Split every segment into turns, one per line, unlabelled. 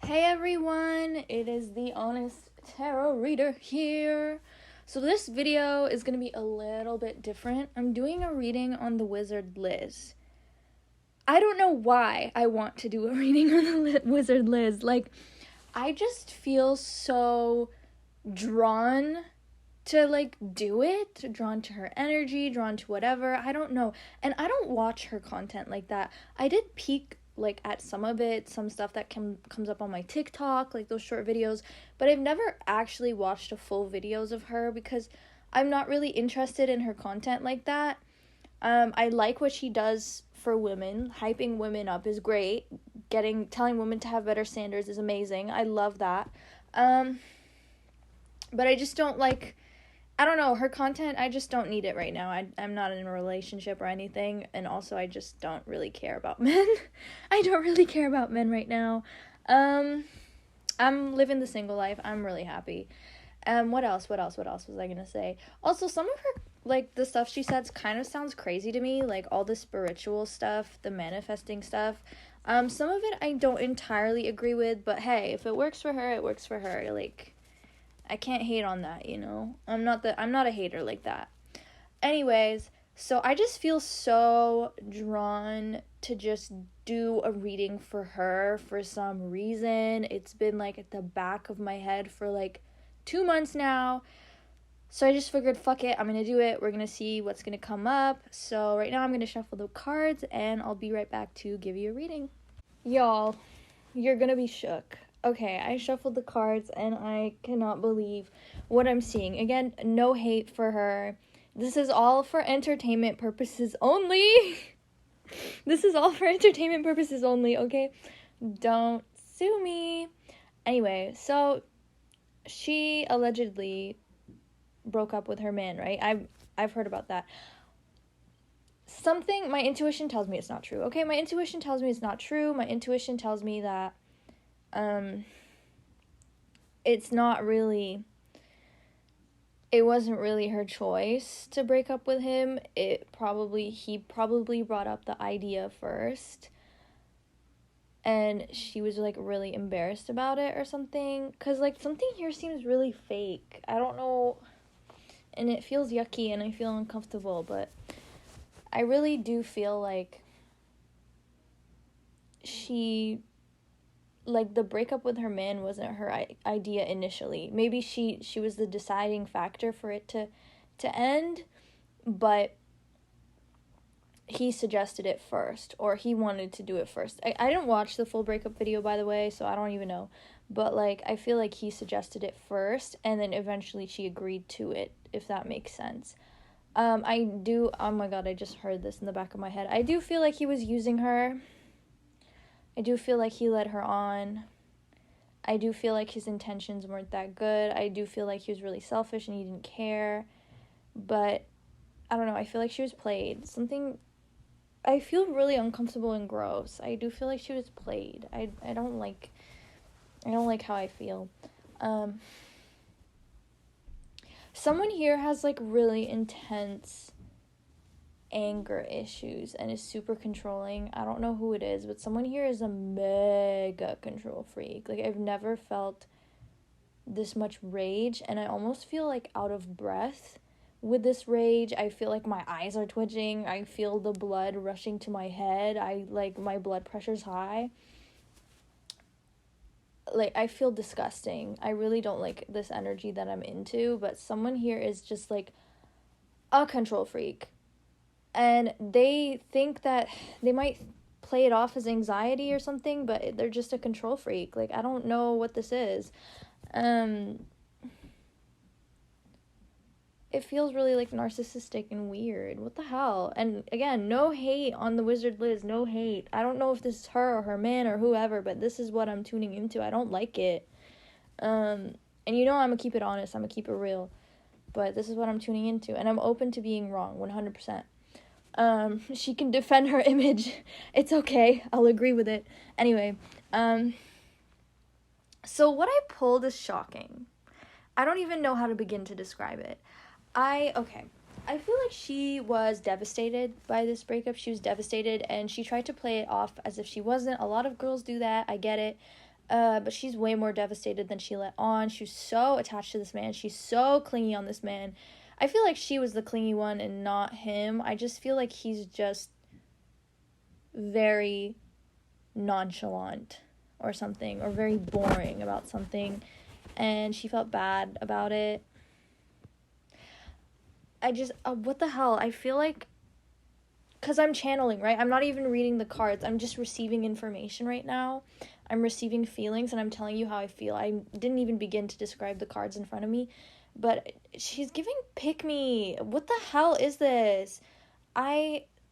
Hey everyone, it is the Honest Tarot Reader here. So this video is going to be a little bit different. I'm doing a reading on the WizardLiz. I don't know why I want to do a reading on the WizardLiz. Like, I just feel so drawn to do it, drawn to her energy, drawn to whatever. I don't know. And I don't watch her content like that. I did peek at some of it, some stuff that comes up on my TikTok, like those short videos, but I've never actually watched a full videos of her because I'm not really interested in her content like that. I like what she does for women. Hyping women up is great. Telling women to have better standards is amazing. I love that. But I just don't I don't know, her content, I just don't need it right now. I'm not in a relationship or anything, and also I just don't really care about men. I don't really care about men right now. I'm living the single life. I'm really happy. What else was I gonna say? Also, some of her, the stuff she says kind of sounds crazy to me, all the spiritual stuff, the manifesting stuff. Some of it I don't entirely agree with, but hey, if it works for her, it works for her. I can't hate on that, you know? I'm not a hater like that. Anyways, so I just feel so drawn to just do a reading for her for some reason. It's been at the back of my head for 2 months now. So I just figured, fuck it, I'm gonna do it. We're gonna see what's gonna come up. So right now I'm gonna shuffle the cards and I'll be right back to give you a reading. Y'all, you're gonna be shook. Okay, I shuffled the cards and I cannot believe what I'm seeing. Again, no hate for her. This is all for entertainment purposes only. This is all for entertainment purposes only, okay? Don't sue me. Anyway, so she allegedly broke up with her man, right? I've heard about that. My intuition tells me it's not true. Okay, my intuition tells me it's not true. My intuition tells me that it wasn't really her choice to break up with him. He probably brought up the idea first, and she was really embarrassed about it or something, because something here seems really fake. I don't know, and it feels yucky and I feel uncomfortable, but I really do feel she the breakup with her man wasn't her idea initially. Maybe she was the deciding factor for it to end, but he suggested it first, or he wanted to do it first. I didn't watch the full breakup video, by the way, so I don't even know. But I feel he suggested it first, and then eventually she agreed to it, if that makes sense. Oh my god, I just heard this in the back of my head. I do feel he was using her. I do feel he led her on. I do feel his intentions weren't that good. I do feel he was really selfish and he didn't care. But, I don't know, I feel she was played. I feel really uncomfortable and gross. I do feel she was played. I don't like how I feel. Someone here has, really intense anger issues and is super controlling. I don't know who it is, but someone here is a mega control freak. I've never felt this much rage, and I almost feel out of breath with this rage. I feel my eyes are twitching. I feel the blood rushing to my head. My blood pressure's high. I feel disgusting. I really don't like this energy that I'm into, but someone here is just a control freak. And they think that they might play it off as anxiety or something, but they're just a control freak. I don't know what this is. It feels really narcissistic and weird. What the hell? And again, no hate on the WizardLiz, no hate. I don't know if this is her or her man or whoever, but this is what I'm tuning into. I don't like it. And I'm gonna keep it honest, I'm gonna keep it real. But this is what I'm tuning into, and I'm open to being wrong, 100%. She can defend her image. It's okay. I'll agree with it. Anyway, so what I pulled is shocking. I don't even know how to begin to describe it. I feel she was devastated by this breakup. She was devastated, and she tried to play it off as if she wasn't. A lot of girls do that. I get it. But she's way more devastated than she let on. She was so attached to this man. She's so clingy on this man. I feel like she was the clingy one and not him. I just feel like he's just very nonchalant or something, or very boring about something, and she felt bad about it. I just, what the hell? I feel like, because I'm channeling, right? I'm not even reading the cards. I'm just receiving information right now. I'm receiving feelings, and I'm telling you how I feel. I didn't even begin to describe the cards in front of me, but she's giving pick me. What the hell is this?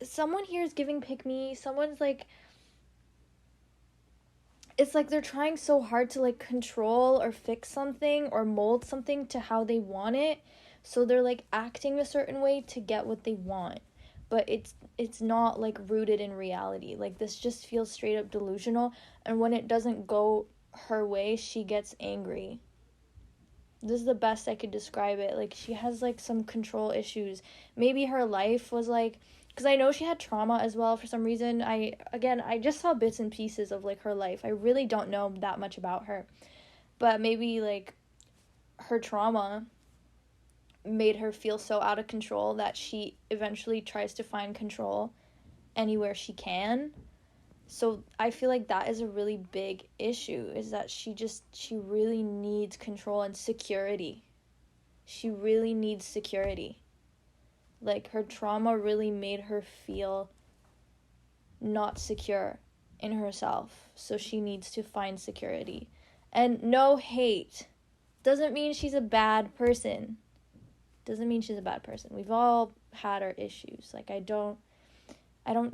Someone here is giving pick me. Someone's like, it's like they're trying so hard to like control or fix something or mold something to how they want it. So they're like acting a certain way to get what they want. But it's not like rooted in reality. Like, this just feels straight up delusional, and when it doesn't go her way, she gets angry. This is the best I could describe it. Like, she has like some control issues. Maybe her life was like, because I know she had trauma as well for some reason. I just saw bits and pieces of like her life. I really don't know that much about her, but maybe like her trauma made her feel so out of control that she eventually tries to find control anywhere she can. So I feel like that is a really big issue, is that she really needs control and security. She really needs security. Like, her trauma really made her feel not secure in herself. So she needs to find security. And no hate. Doesn't mean she's a bad person. Doesn't mean she's a bad person. We've all had our issues. Like, I don't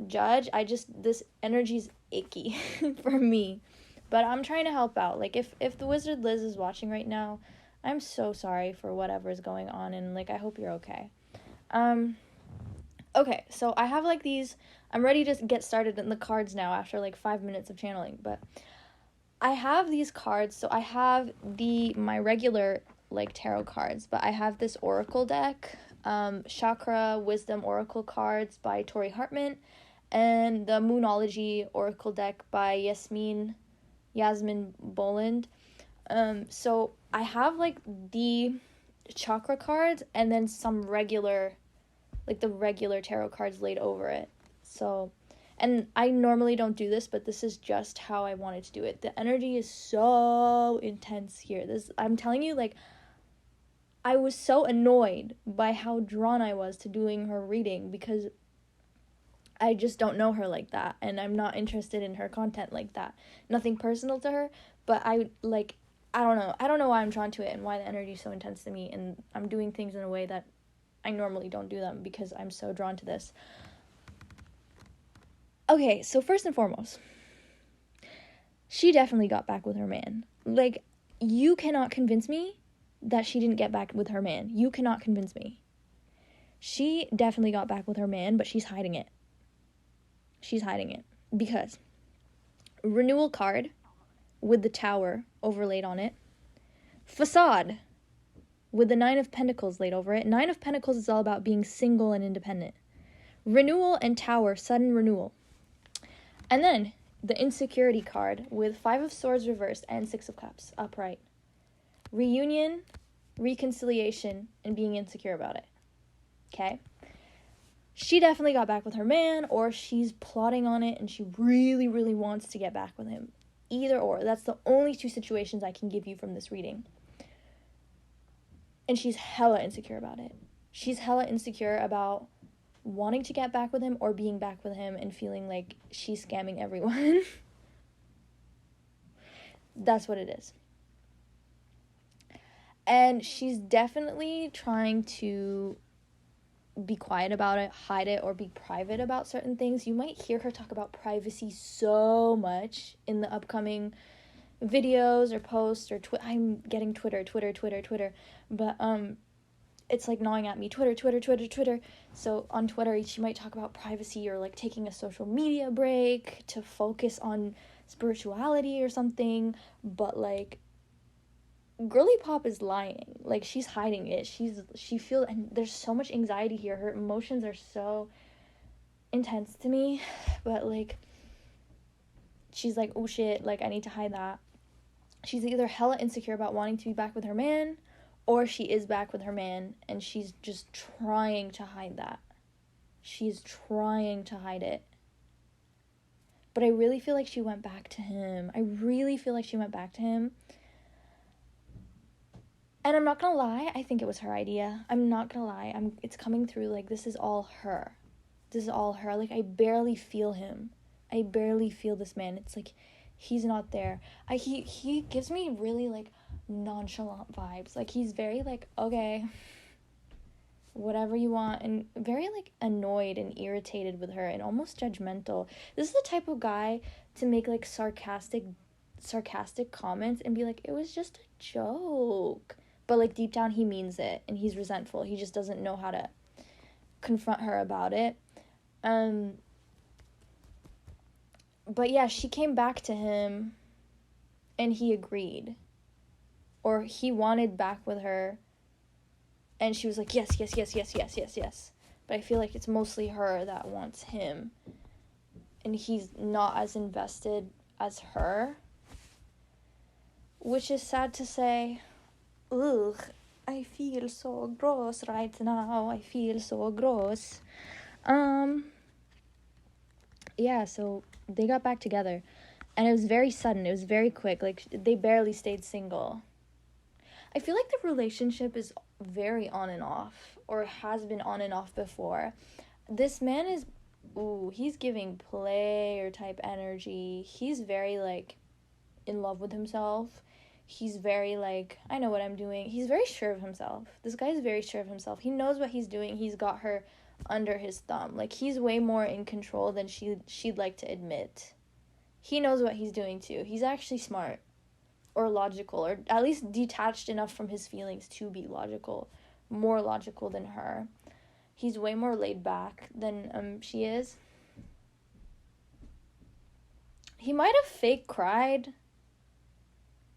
judge. This energy's icky for me. But I'm trying to help out. Like, if the WizardLiz is watching right now, I'm so sorry for whatever is going on, and like, I hope you're okay. Okay, so I have like these, I'm ready to get started in the cards now after like 5 minutes of channeling, but I have these cards. So I have my regular like tarot cards, but I have this oracle deck, Chakra Wisdom Oracle cards by Tori Hartman, and the Moonology Oracle deck by Yasmin Boland. So I have like the chakra cards and then some regular, like the regular tarot cards laid over it. So, and I normally don't do this, but this is just how I wanted to do it. The energy is so intense here. I'm telling you, like, I was so annoyed by how drawn I was to doing her reading, because I just don't know her like that, and I'm not interested in her content like that. Nothing personal to her, but I don't know why I'm drawn to it and why the energy is so intense to me, and I'm doing things in a way that I normally don't do them because I'm so drawn to this. Okay, so first and foremost, she definitely got back with her man. Like, you cannot convince me that she didn't get back with her man. You cannot convince me. She definitely got back with her man, but she's hiding it. She's hiding it because renewal card with the tower overlaid on it. Facade with the 9 of Pentacles laid over it. 9 of Pentacles is all about being single and independent. Renewal and tower, sudden renewal. And then the insecurity card with 5 of Swords reversed and 6 of Cups upright. Reunion, reconciliation, and being insecure about it. Okay? She definitely got back with her man, or she's plotting on it and she really, really wants to get back with him. Either or. That's the only 2 situations I can give you from this reading. And she's hella insecure about it. She's hella insecure about wanting to get back with him or being back with him and feeling like she's scamming everyone. That's what it is. And she's definitely trying to be quiet about it, hide it, or be private about certain things. You might hear her talk about privacy so much in the upcoming videos or posts or I'm getting Twitter, but it's like gnawing at me. Twitter. So on Twitter, she might talk about privacy or like taking a social media break to focus on spirituality or something, but like, Girly Pop is lying. Like, she's hiding it. She feels, and there's so much anxiety here. Her emotions are so intense to me, but like, she's like, oh shit, like, I need to hide that. she's either hella insecure about wanting to be back with her man, or she is back with her man and she's just trying to hide that. She's trying to hide it. But I really feel like she went back to him. I really feel like she went back to him. And I'm not gonna lie, I think it was her idea. I'm not gonna lie. It's coming through like this is all her. This is all her. Like, I barely feel him. I barely feel this man. It's like he's not there. He gives me really like nonchalant vibes. Like, he's very like, okay, whatever you want, and very like annoyed and irritated with her and almost judgmental. This is the type of guy to make like sarcastic comments and be like, it was just a joke, but like deep down he means it and he's resentful. He just doesn't know how to confront her about it. But yeah, she came back to him and he agreed, or he wanted back with her. And she was like, yes. But I feel like it's mostly her that wants him. And he's not as invested as her. Which is sad to say. Ugh, I feel so gross right now. I feel so gross. Yeah, so they got back together. And it was very sudden. It was very quick. Like, they barely stayed single. I feel like the relationship is very on and off, or has been on and off before. This man is, he's giving player type energy. He's very, like, in love with himself. He's very, like, I know what I'm doing. He's very sure of himself. This guy is very sure of himself. He knows what he's doing. He's got her under his thumb. Like, he's way more in control than she'd like to admit. He knows what he's doing, too. He's actually smart. Or logical, or at least detached enough from his feelings to be logical. More logical than her. He's way more laid back than she is. He might have fake cried.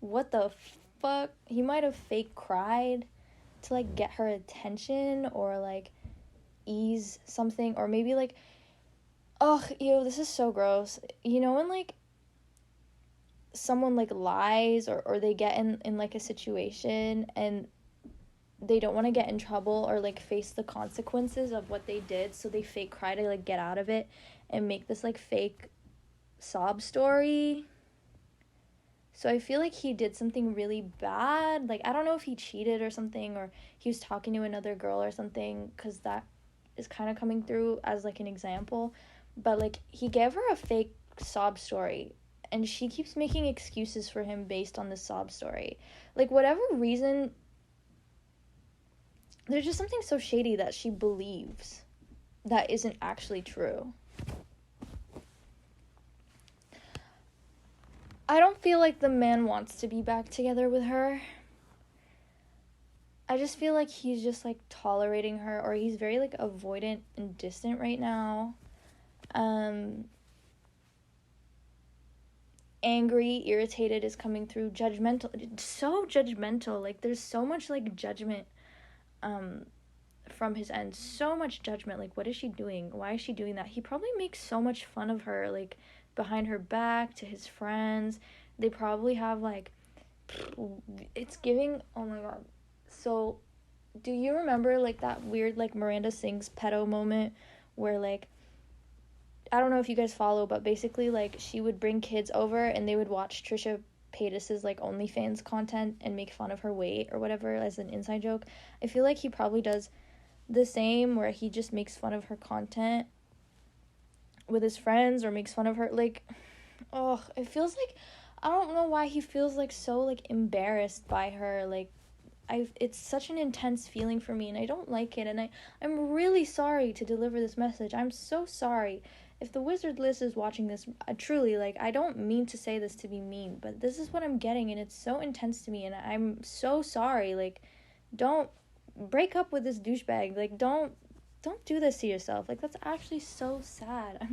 What the fuck? He might have fake cried to, like, get her attention, or, like, ease something, or maybe, like, ugh, ew, this is so gross. You know when, like, someone like lies, or they get in like a situation and they don't want to get in trouble or like face the consequences of what they did, so they fake cry to like get out of it and make this like fake sob story. So I feel like he did something really bad. Like, I don't know if he cheated or something, or he was talking to another girl or something, because that is kind of coming through as like an example. But like, he gave her a fake sob story, and she keeps making excuses for him based on the sob story. Like, whatever reason, there's just something so shady that she believes that isn't actually true. I don't feel like the man wants to be back together with her. I just feel like he's just, like, tolerating her, or he's very, like, avoidant and distant right now. Angry, irritated is coming through, judgmental, so judgmental. Like, there's so much, like, judgment from his end, so much judgment. Like, what is she doing? Why is she doing that? He probably makes so much fun of her, like, behind her back to his friends. They probably have, like, it's giving, oh my god. So, do you remember, like, that weird, like, Miranda Sings pedo moment where, like, I don't know if you guys follow, but basically, like, she would bring kids over and they would watch Trisha Paytas's, like, OnlyFans content and make fun of her weight or whatever as an inside joke. I feel like he probably does the same, where he just makes fun of her content with his friends, or makes fun of her, like, oh, it feels like, I don't know why he feels, like, so, like, embarrassed by her. Like, it's such an intense feeling for me, and I don't like it, and I'm really sorry to deliver this message. I'm so sorry. If the WizardLiz is watching this, truly, like, I don't mean to say this to be mean, but this is what I'm getting, and it's so intense to me, and I'm so sorry. Like, don't break up with this douchebag. Like, don't do this to yourself. Like, that's actually so sad.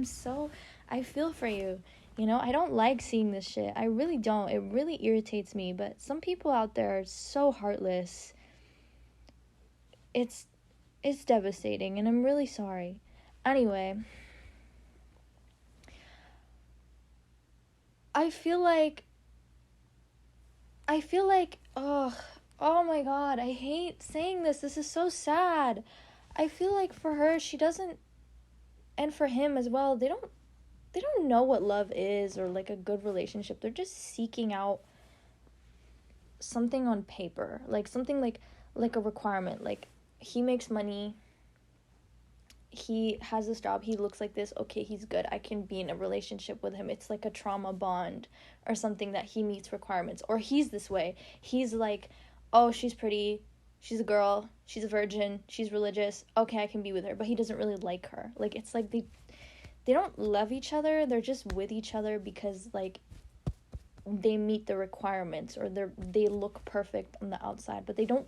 I feel for you. You know, I don't like seeing this shit. I really don't. It really irritates me, but some people out there are so heartless. It's devastating, and I'm really sorry. Anyway, I feel like I feel like, oh my god, I hate saying this. This is so sad. I feel like for her, she doesn't, and for him as well, they don't know what love is or like a good relationship. They're just seeking out something on paper, like something like a requirement. Like, he makes money, he has this job, he looks like this, okay, he's good, I can be in a relationship with him. It's like a trauma bond or something, that he meets requirements. Or he's this way, he's like, oh, she's pretty, she's a girl, she's a virgin, she's religious, okay, I can be with her. But he doesn't really like her. Like, it's like they don't love each other, they're just with each other because, like, they meet the requirements, or they look perfect on the outside, but they don't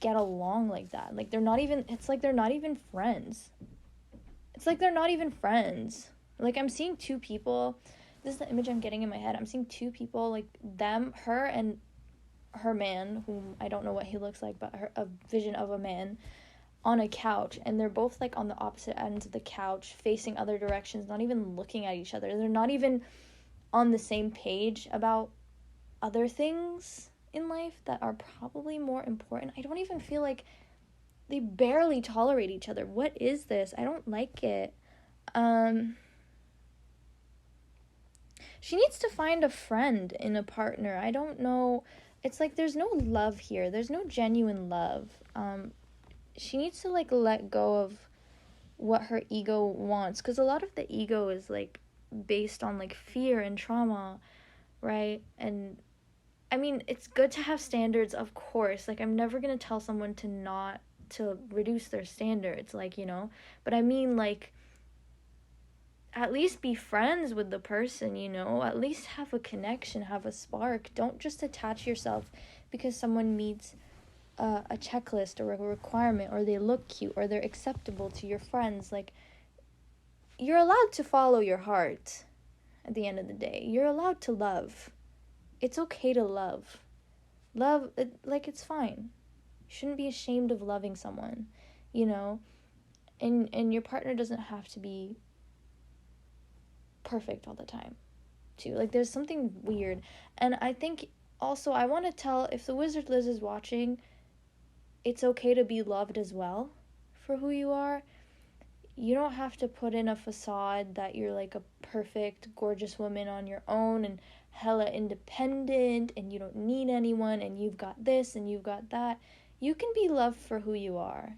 get along like that. Like, they're not even, it's like they're not even friends. It's like they're not even friends. Like, I'm seeing two people, this is the image I'm getting in my head. I'm seeing two people, like them, her and her man, whom I don't know what he looks like, but a vision of a man on a couch, and they're both like on the opposite ends of the couch, facing other directions, not even looking at each other. They're not even on the same page about other things in life that are probably more important. I don't even feel like, they barely tolerate each other. What is this? I don't like it. She needs to find a friend in a partner. I don't know. It's like there's no love here. There's no genuine love. She needs to like let go of what her ego wants, because a lot of the ego is like based on like fear and trauma, right? And I mean, it's good to have standards, of course. Like, I'm never going to tell someone to reduce their standards, like, but I mean, like, at least be friends with the person, at least have a connection, have a spark. Don't just attach yourself because someone meets a checklist or a requirement, or they look cute, or they're acceptable to your friends. Like, you're allowed to follow your heart at the end of the day. You're allowed to love. It's okay to love. Love, like, it's fine. You shouldn't be ashamed of loving someone, and your partner doesn't have to be perfect all the time, too. Like, there's something weird. And I think also, I want to tell, if the WizardLiz is watching, it's okay to be loved as well for who you are. You don't have to put in a facade that you're like a perfect, gorgeous woman on your own and hella independent and you don't need anyone and you've got this and you've got that. You can be loved for who you are.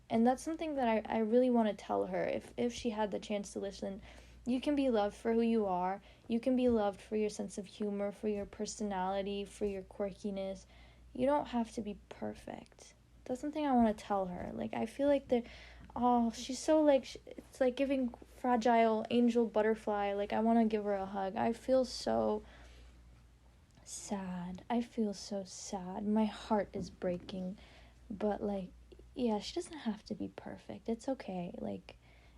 And that's something that I really want to tell her, if she had the chance to listen. You can be loved for who you are. You can be loved for your sense of humor, for your personality, for your quirkiness. You don't have to be perfect. That's something I want to tell her. Like, I feel like she's so, like, it's like giving fragile angel butterfly. Like, I want to give her a hug. I feel so sad. I feel so sad. My heart is breaking. But, like, yeah, she doesn't have to be perfect. It's okay. Like,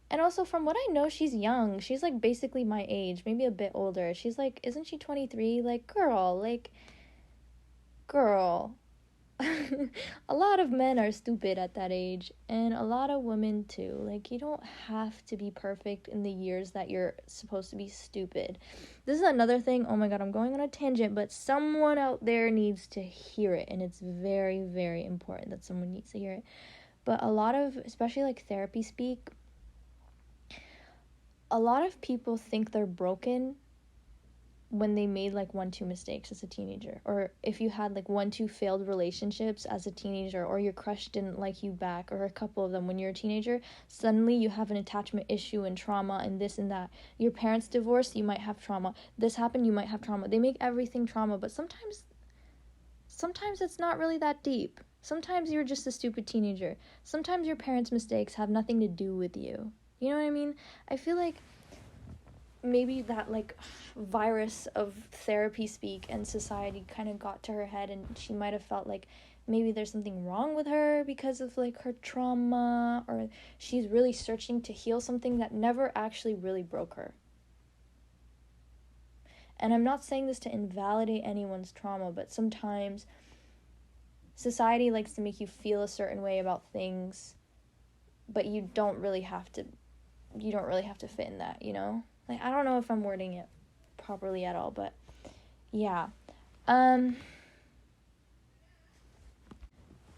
and also, from what I know, she's young. She's, like, basically my age, maybe a bit older. She's, like, isn't she 23? Like, girl. A lot of men are stupid at that age, and a lot of women, too. Like, you don't have to be perfect in the years that you're supposed to be stupid. This is another thing. Oh, my God, I'm going on a tangent, but someone out there needs to hear it, and it's very, very important that someone needs to hear it. But a lot of, especially, like, therapy speak, a lot of people think they're broken when they made like 1-2 mistakes as a teenager, or if you had like 1-2 failed relationships as a teenager, or your crush didn't like you back, or a couple of them when you're a teenager. Suddenly you have an attachment issue and trauma and this and that. Your parents divorced, you might have trauma. This happened, you might have trauma. They make everything trauma, but sometimes it's not really that deep. Sometimes you're just a stupid teenager. Sometimes your parents' mistakes have nothing to do with you. You know what I mean? I feel like maybe that like virus of therapy speak and society kind of got to her head, and she might have felt like maybe there's something wrong with her because of like her trauma, or she's really searching to heal something that never actually really broke her. And I'm not saying this to invalidate anyone's trauma, but sometimes society likes to make you feel a certain way about things, but you don't really have to fit in that, Like, I don't know if I'm wording it properly at all, but yeah. Now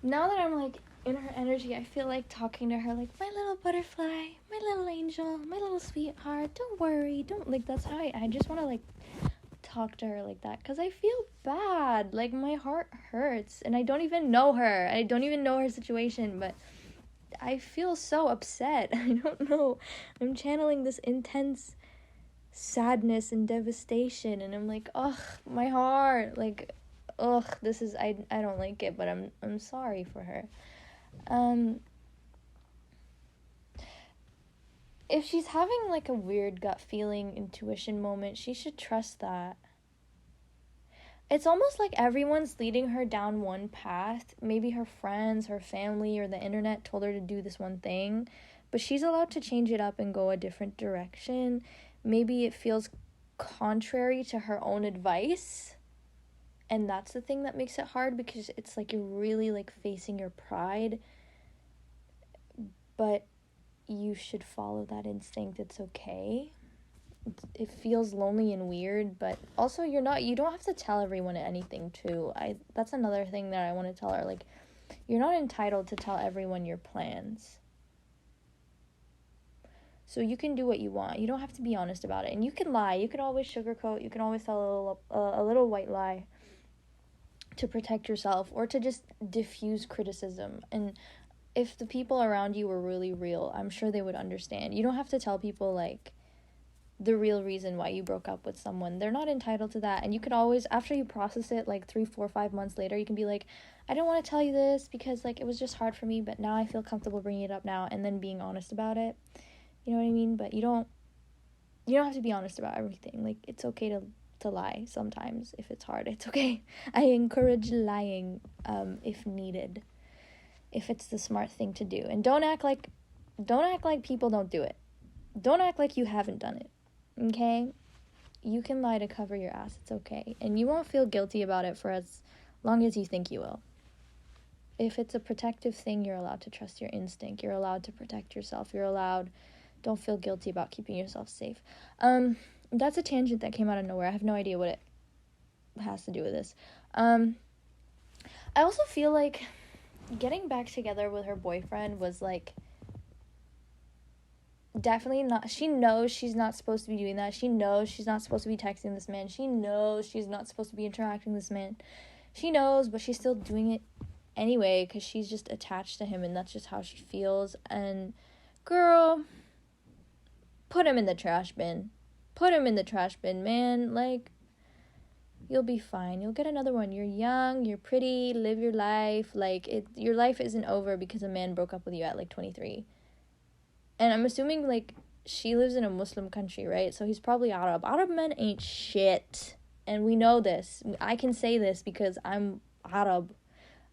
that I'm like in her energy, I feel like talking to her like, my little butterfly, my little angel, my little sweetheart, don't worry, don't, like, that's how I just want to like talk to her like that, because I feel bad, like my heart hurts, and I don't even know her situation, but I feel so upset. I don't know, I'm channeling this intense sadness and devastation, and I'm like, ugh, my heart, like, ugh, this is, I don't like it, but I'm sorry for her. If she's having like a weird gut feeling intuition moment, she should trust that. It's almost like everyone's leading her down one path. Maybe her friends, her family, or the internet told her to do this one thing, but she's allowed to change it up and go a different direction. Maybe it feels contrary to her own advice, and that's the thing that makes it hard, because it's like you're really like facing your pride, but you should follow that instinct. It's okay. It feels lonely and weird, but also you don't have to tell everyone anything too. That's another thing that I want to tell her, like, you're not entitled to tell everyone your plans. So you can do what you want. You don't have to be honest about it. And you can lie. You can always sugarcoat. You can always tell a little white lie to protect yourself, or to just diffuse criticism. And if the people around you were really real, I'm sure they would understand. You don't have to tell people like the real reason why you broke up with someone. They're not entitled to that. And you could always, after you process it like 3, 4, 5 months later, you can be like, I didn't want to tell you this because like it was just hard for me, but now I feel comfortable bringing it up now, and then being honest about it. You know what I mean? But you don't have to be honest about everything. Like, it's okay to lie sometimes if it's hard. It's okay. I encourage lying if needed, if it's the smart thing to do. And don't act like people don't do it. Don't act like you haven't done it. Okay? You can lie to cover your ass. It's okay. And you won't feel guilty about it for as long as you think you will. If it's a protective thing, you're allowed to trust your instinct. You're allowed to protect yourself. Don't feel guilty about keeping yourself safe. That's a tangent that came out of nowhere. I have no idea what it has to do with this. I also feel like getting back together with her boyfriend was like definitely not. She knows she's not supposed to be doing that. She knows she's not supposed to be texting this man. She knows she's not supposed to be interacting with this man. She knows, but she's still doing it anyway because she's just attached to him, and that's just how she feels. And girl, put him in the trash bin. Put him in the trash bin, man. Like, you'll be fine. You'll get another one. You're young, you're pretty, live your life. Like, your life isn't over because a man broke up with you at like 23. And I'm assuming like she lives in a Muslim country, right? So he's probably Arab. Arab men ain't shit. And we know this. I can say this because I'm Arab.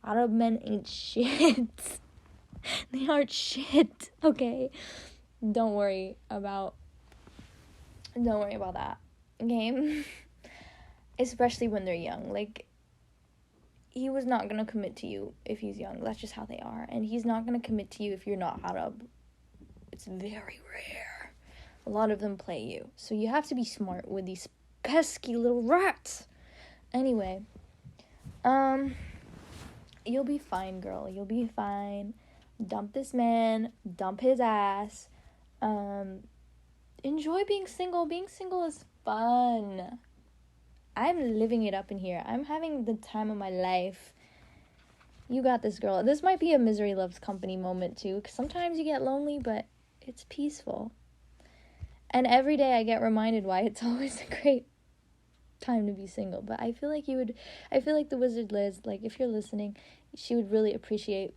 Arab men ain't shit. They aren't shit, okay? Don't worry about that, okay? Especially when they're young. Like, he was not gonna commit to you if he's young. That's just how they are. And he's not gonna commit to you if you're not Arab. It's very rare. A lot of them play you. So you have to be smart with these pesky little rats. Anyway, you'll be fine, girl. You'll be fine. Dump this man. Dump his ass. Enjoy being single. Being single is fun. I'm living it up in here. I'm having the time of my life. You got this, girl. This might be a misery loves company moment too, because sometimes you get lonely, but it's peaceful. And every day I get reminded why it's always a great time to be single. But I feel like the WizardLiz, like, if you're listening, she would really appreciate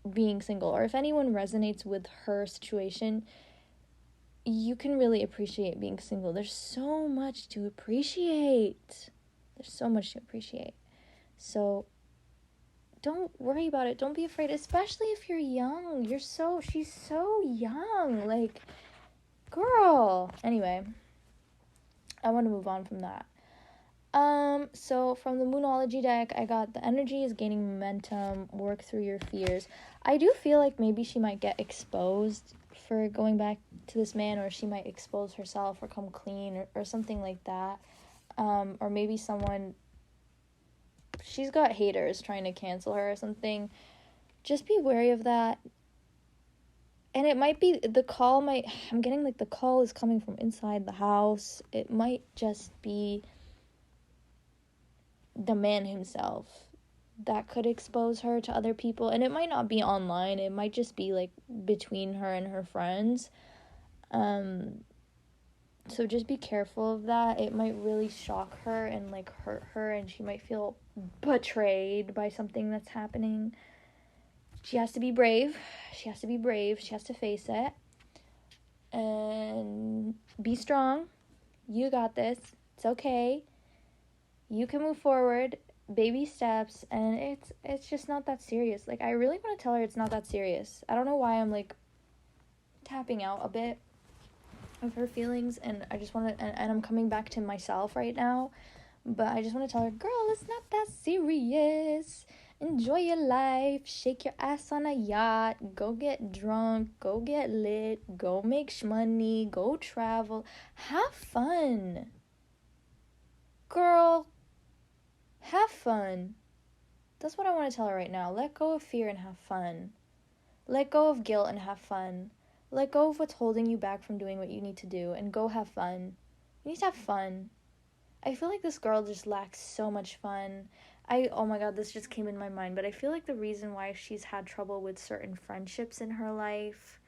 being single. Or if anyone resonates with her situation, you can really appreciate being single. There's so much to appreciate. So don't worry about it. Don't be afraid, especially if you're young. She's so young. Like, girl. Anyway, I want to move on from that. So from the Moonology deck, I got the energy is gaining momentum, work through your fears. I do feel like maybe she might get exposed for going back to this man, or she might expose herself or come clean or something like that. Or maybe someone she's got haters trying to cancel her or something, just be wary of that. And it might be, I'm getting like the call is coming from inside the house. It might just be the man himself that could expose her to other people. And it might not be online. It might just be like between her and her friends. So just be careful of that. It might really shock her and like hurt her, and she might feel betrayed by something that's happening. She has to be brave. She has to face it. And be strong. You got this. It's okay. You can move forward. Baby steps. And it's just not that serious. Like, I really want to tell her it's not that serious. I don't know why I'm, like, tapping out a bit of her feelings. And I just want to... And I'm coming back to myself right now. But I just want to tell her, girl, it's not that serious. Enjoy your life, shake your ass on a yacht, go get drunk, go get lit, go make money, go travel, have fun. Girl, have fun. That's what I want to tell her right now. Let go of fear and have fun. Let go of guilt and have fun. Let go of what's holding you back from doing what you need to do and go have fun. You need to have fun. I feel like this girl just lacks so much fun. Oh my god, this just came in my mind, but I feel like the reason why she's had trouble with certain friendships in her life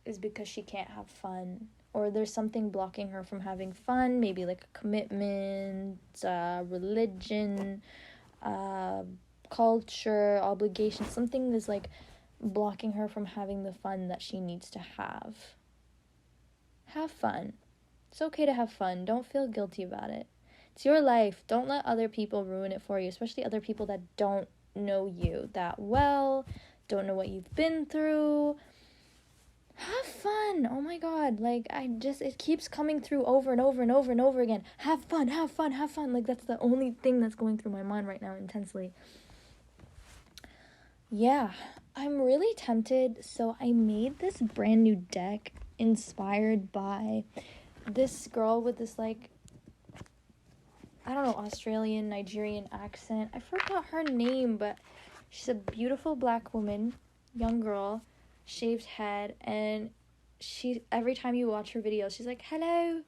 is because she can't have fun. Or there's something blocking her from having fun, maybe like a commitment, religion, culture, obligation. Something is like blocking her from having the fun that she needs to have. Have fun. It's okay to have fun. Don't feel guilty about it. It's your life. Don't let other people ruin it for you, especially other people that don't know you that well, don't know what you've been through. Have fun. Oh my god. Like, it keeps coming through over and over and over and over again. Have fun, have fun, have fun. Like, that's the only thing that's going through my mind right now intensely. Yeah, I'm really tempted. So I made this brand new deck inspired by this girl with this, like, I don't know, Australian, Nigerian accent. I forgot her name, but she's a beautiful black woman, young girl, shaved head, and every time you watch her videos, she's like, hello,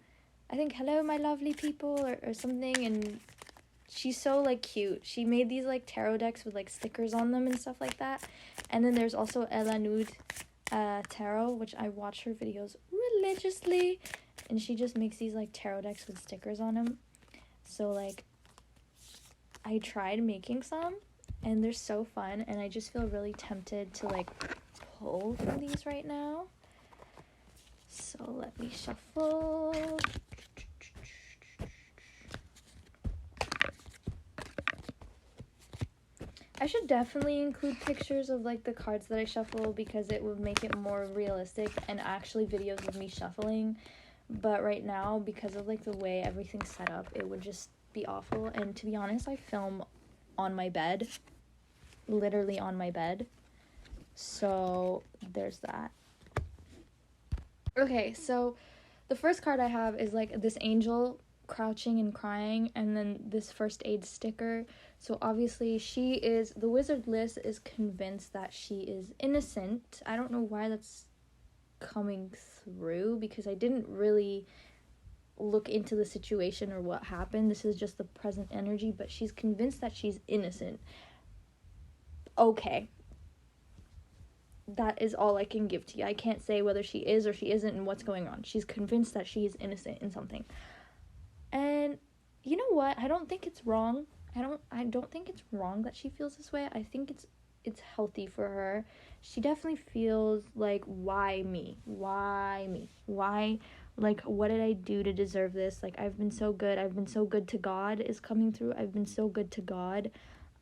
I think, hello, my lovely people, or something, and she's so, like, cute. She made these, like, tarot decks with, like, stickers on them and stuff like that, and then there's also Ella Nude Tarot, which I watch her videos religiously, and she just makes these, like, tarot decks with stickers on them. So, like, I tried making some, and they're so fun, and I just feel really tempted to, like, pull from these right now. So, let me shuffle. I should definitely include pictures of, like, the cards that I shuffle, because it would make it more realistic, and actually videos of me shuffling. But right now, because of, like, the way everything's set up, it would just be awful. And to be honest, I film on my bed. Literally on my bed. So, there's that. Okay, so the first card I have is, like, this angel crouching and crying, and then this first aid sticker. So, obviously, the WizardLiz is convinced that she is innocent. I don't know why that's coming through, because I didn't really look into the situation or what happened. This is just the present energy, but she's convinced that she's innocent. Okay, that is all I can give to you. I can't say whether she is or she isn't and what's going on. She's convinced that she is innocent in something, and you know what, I don't think it's wrong. I don't think it's wrong that she feels this way. I think it's healthy for her. She definitely feels like, why me? Like, what did I do to deserve this? Like, I've been so good to God is coming through. I've been so good to God.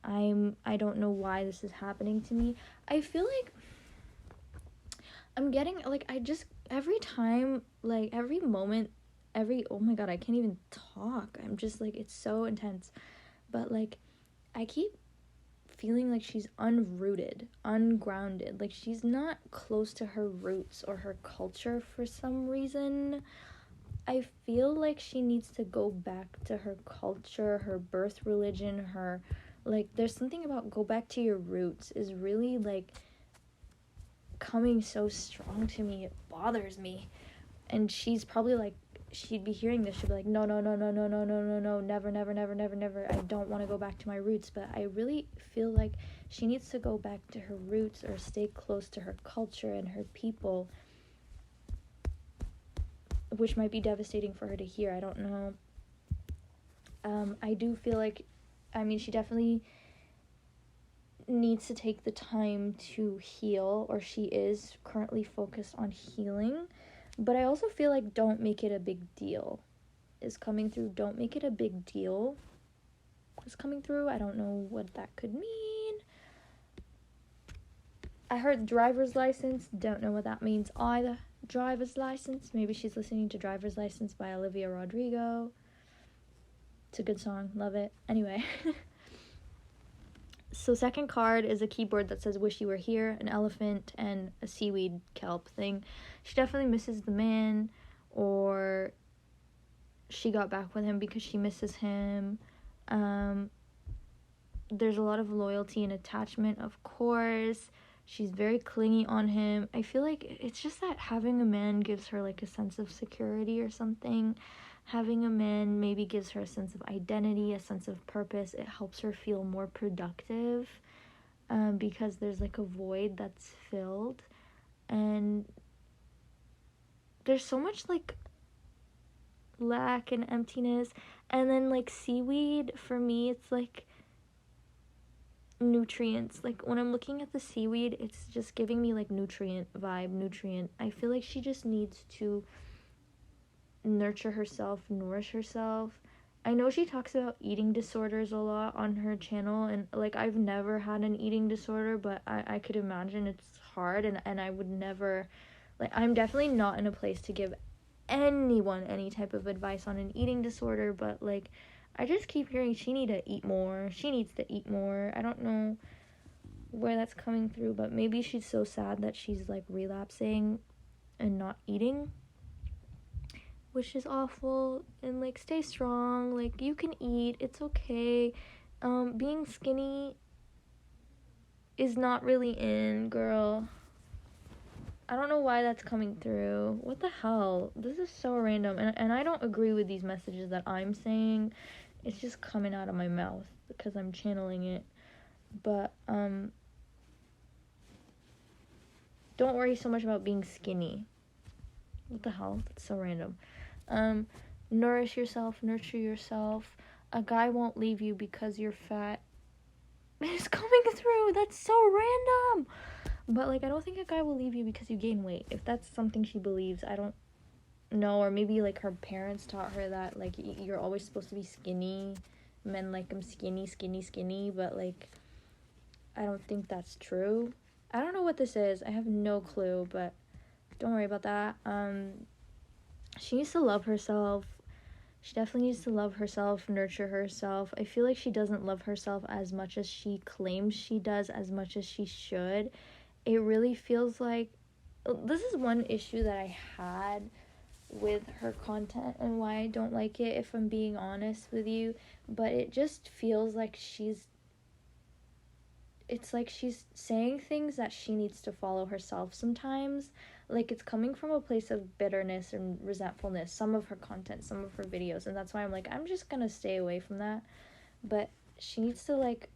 I don't know why this is happening to me. I feel like I'm getting, like, every time, like, every moment, oh my god, I can't even talk. I'm just, like, it's so intense. But, like, I keep feeling like she's unrooted, ungrounded. Like, she's not close to her roots or her culture for some reason. I feel like she needs to go back to her culture, her birth religion, her, like, there's something about go back to your roots is really, like, coming so strong to me. It bothers me. And she's probably, like, she'd be hearing this. She'd be like, no, no, no, no, no, no, no, no, no, never, never, never, never, never. I don't want to go back to my roots. But I really feel like she needs to go back to her roots or stay close to her culture and her people, which might be devastating for her to hear. I don't know. I do feel like, I mean, she definitely needs to take the time to heal, or she is currently focused on healing. But I also feel like don't make it a big deal is coming through. Don't make it a big deal is coming through. I don't know what that could mean. I heard driver's license. Don't know what that means either. Driver's license. Maybe she's listening to Driver's License by Olivia Rodrigo. It's a good song. Love it. Anyway. So second card is a keyboard that says wish you were here, an elephant, and a seaweed kelp thing. She definitely misses the man, or she got back with him because she misses him. There's a lot of loyalty and attachment, of course. She's very clingy on him. I feel like it's just that having a man gives her like a sense of security or something. Having a man maybe gives her a sense of identity, a sense of purpose. It helps her feel more productive, because there's like a void that's filled. And there's so much like lack and emptiness. And then like seaweed, for me, it's like nutrients. Like when I'm looking at the seaweed, it's just giving me like nutrient vibe, nutrient. I feel like she just needs to nurture herself, nourish herself. I know she talks about eating disorders a lot on her channel, and like I've never had an eating disorder, but I could imagine it's hard, and I would never, like, I'm definitely not in a place to give anyone any type of advice on an eating disorder, but like I just keep hearing she needs to eat more. She needs to eat more. I don't know where that's coming through, but maybe she's so sad that she's like relapsing and not eating, which is awful. And like stay strong. Like you can eat. It's okay. Being skinny is not really in, girl. I don't know why that's coming through. What the hell? This is so random. And I don't agree with these messages that I'm saying. It's just coming out of my mouth because I'm channeling it. But, don't worry so much about being skinny. What the hell? That's so random. Nourish yourself, nurture yourself. A guy won't leave you because you're fat. It's coming through. That's so random. But, like, I don't think a guy will leave you because you gain weight. If that's something she believes, I don't know. Or maybe, like, her parents taught her that, like, you're always supposed to be skinny. Men like them skinny, skinny, skinny. But, like, I don't think that's true. I don't know what this is. I have no clue, but don't worry about that. She needs to love herself. She definitely needs to love herself, nurture herself. I feel like she doesn't love herself as much as she claims she does, as much as she should. It really feels like, this is one issue that I had with her content and why I don't like it, if I'm being honest with you. But it just feels like it's like she's saying things that she needs to follow herself sometimes. Like, it's coming from a place of bitterness and resentfulness, some of her content, some of her videos, and that's why I'm like, I'm just gonna stay away from that. But she needs to, like,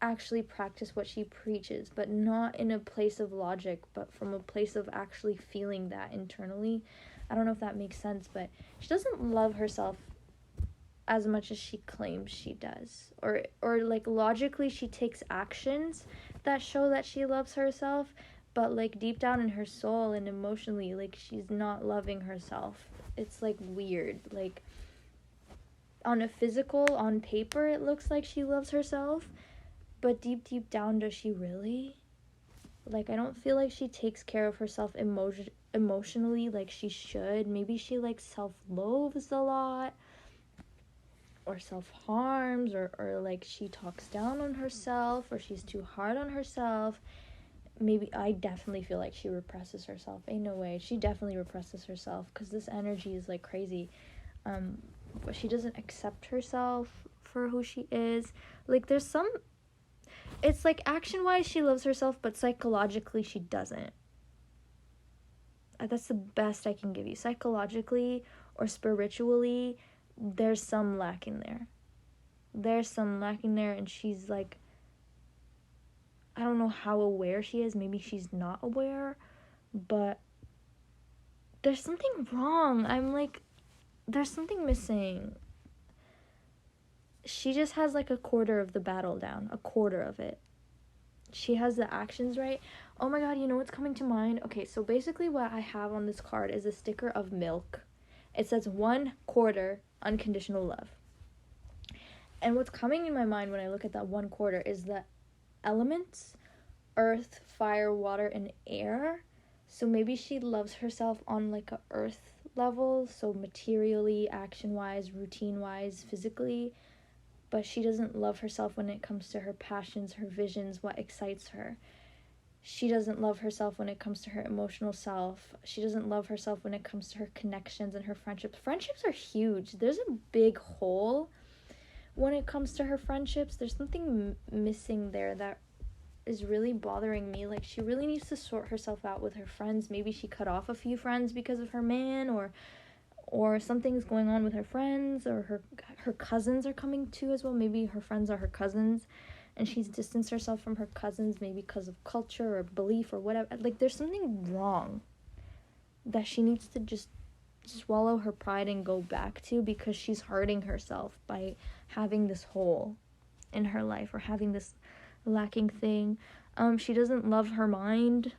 actually practice what she preaches, but not in a place of logic, but from a place of actually feeling that internally. I don't know if that makes sense, but she doesn't love herself as much as she claims she does, or like logically she takes actions that show that she loves herself, but like deep down in her soul and emotionally, like she's not loving herself. It's like weird. Like on a physical, on paper, it looks like she loves herself, but deep down, does she really? Like, I don't feel like she takes care of herself emotionally like she should. Maybe she like self-loathes a lot, or self-harms, or like she talks down on herself, or she's too hard on herself. maybe I definitely feel like she represses herself. Ain't no way. She definitely represses herself because this energy is like crazy. But she doesn't accept herself for who she is. Like there's some, it's like action wise she loves herself, but psychologically she doesn't. That's the best I can give you. Psychologically or spiritually, there's some lacking there. There's some lacking there, and she's like, I don't know how aware she is. Maybe she's not aware, but there's something wrong. I'm like, there's something missing. She just has like a quarter of the battle down, a quarter of it. She has the actions right. Oh my god, you know what's coming to mind? Okay, so basically what I have on this card is a sticker of milk. It says 1/4 unconditional love. And what's coming in my mind when I look at that 1/4 is the elements: earth, fire, water, and air. So maybe she loves herself on like a earth level, so materially, action-wise, routine-wise, physically, but she doesn't love herself when it comes to her passions, her visions, what excites her. She doesn't love herself when it comes to her emotional self. She doesn't love herself when it comes to her connections and her friendships. Friendships are huge. There's a big hole when it comes to her friendships. There's something missing there that is really bothering me. Like, she really needs to sort herself out with her friends. Maybe she cut off a few friends because of her man, or something's going on with her friends, or her cousins are coming too as well. Maybe her friends are her cousins, and she's distanced herself from her cousins, maybe because of culture or belief or whatever. Like, there's something wrong that she needs to just swallow her pride and go back to, because she's hurting herself by having this hole in her life, or having this lacking thing. She doesn't love her mind.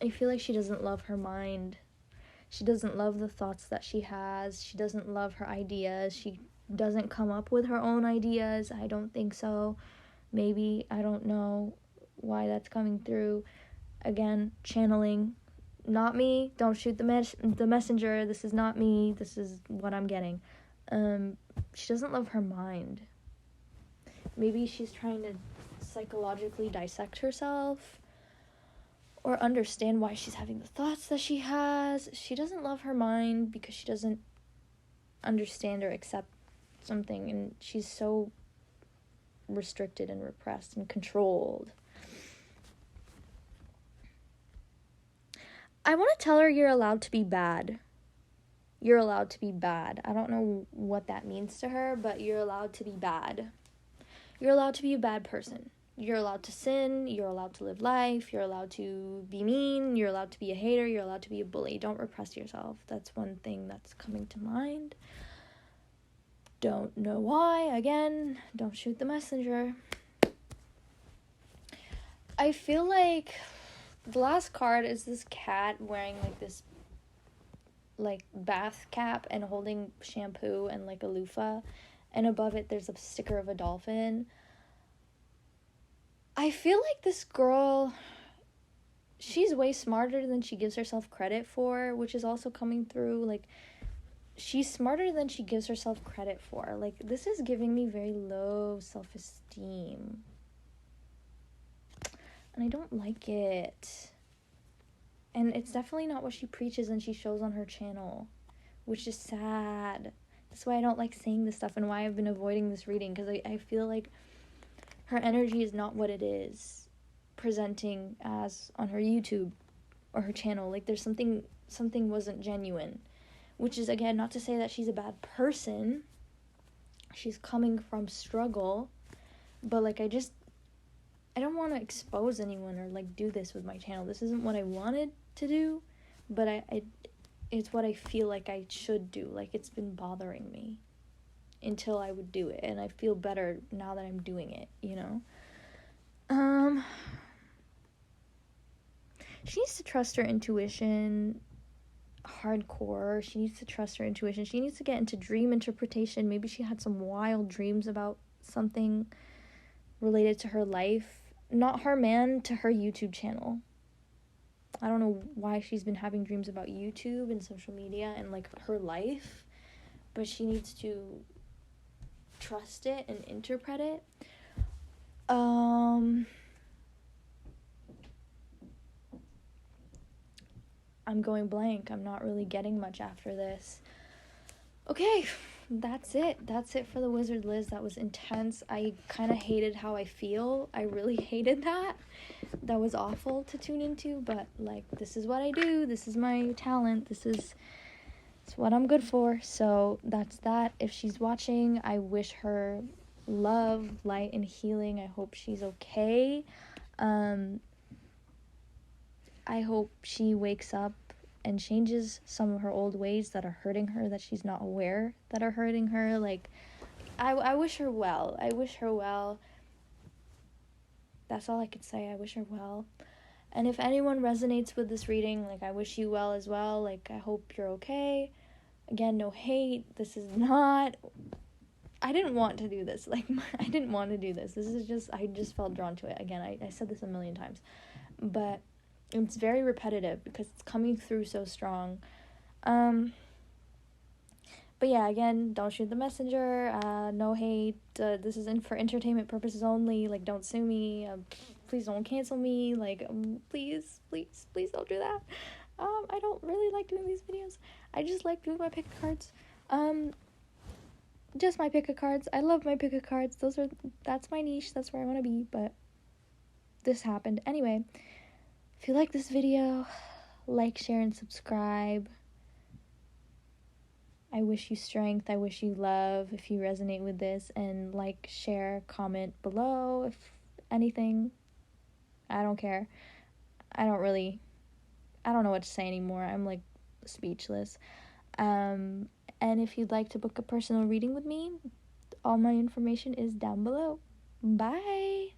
I feel like she doesn't love her mind. She doesn't love the thoughts that she has. She doesn't love her ideas. She doesn't come up with her own ideas. I don't think so. Maybe. I don't know why that's coming through. Again, channeling. Not me. Don't shoot the messenger. This is not me. This is what I'm getting. She doesn't love her mind. Maybe she's trying to psychologically dissect herself, or understand why she's having the thoughts that she has. She doesn't love her mind because she doesn't understand or accept something, and she's so restricted and repressed and controlled. I want to tell her you're allowed to be bad. You're allowed to be bad. I don't know what that means to her, but you're allowed to be bad. You're allowed to be a bad person. You're allowed to sin. You're allowed to live life. You're allowed to be mean. You're allowed to be a hater. You're allowed to be a bully. Don't repress yourself. That's one thing that's coming to mind. Don't know why. Again, don't shoot the messenger. I feel like the last card is this cat wearing like this like bath cap and holding shampoo and like a loofah, and above it there's a sticker of a dolphin. I feel like this girl, she's way smarter than she gives herself credit for, which is also coming through. Like, she's smarter than she gives herself credit for. Like, this is giving me very low self-esteem, and I don't like it. And it's definitely not what she preaches and she shows on her channel, which is sad. That's why I don't like saying this stuff, and why I've been avoiding this reading, because I feel like her energy is not what it is presenting as on her YouTube or her channel. Like, there's something wasn't genuine, which is, again, not to say that she's a bad person. She's coming from struggle, but like, I don't want to expose anyone or like do this with my channel. This isn't what I wanted to do, but it's what I feel like I should do. Like, it's been bothering me until I would do it, and I feel better now that I'm doing it, you know? She needs to trust her intuition hardcore. She needs to trust her intuition. She needs to get into dream interpretation. Maybe she had some wild dreams about something related to her life. Not her man, to her YouTube channel. I don't know why she's been having dreams about YouTube and social media and like her life, but she needs to trust it and interpret it. I'm going blank. I'm not really getting much after this. Okay, that's it. That's it for the WizardLiz. That was intense. I kind of hated how I feel. I really hated that. That was awful to tune into, but like, this is what I do. This is my talent. It's what I'm good for. So that's that. If she's watching, I wish her love, light, and healing. I hope she's okay. I hope she wakes up and changes some of her old ways that are hurting her, that she's not aware that are hurting her. Like, I wish her well. I wish her well. That's all I could say. I wish her well. And if anyone resonates with this reading, like, I wish you well as well. Like, I hope you're okay. Again, no hate. This is not... I didn't want to do this. Like, I didn't want to do this. This is just... I just felt drawn to it. Again, I said this a million times. But it's very repetitive because it's coming through so strong. But yeah, again, don't shoot the messenger. No hate. This is for entertainment purposes only. Like, don't sue me. Please don't cancel me. Like, please don't do that. I don't really like doing these videos. I just like doing my pick of cards. Just my pick of cards. I love my pick of cards. That's my niche. That's where I want to be. But this happened. Anyway, if you like this video, like, share, and subscribe. I wish you strength. I wish you love if you resonate with this. And like, share, comment below if anything. I don't care. I don't know what to say anymore. I'm like speechless. And if you'd like to book a personal reading with me, all my information is down below. Bye.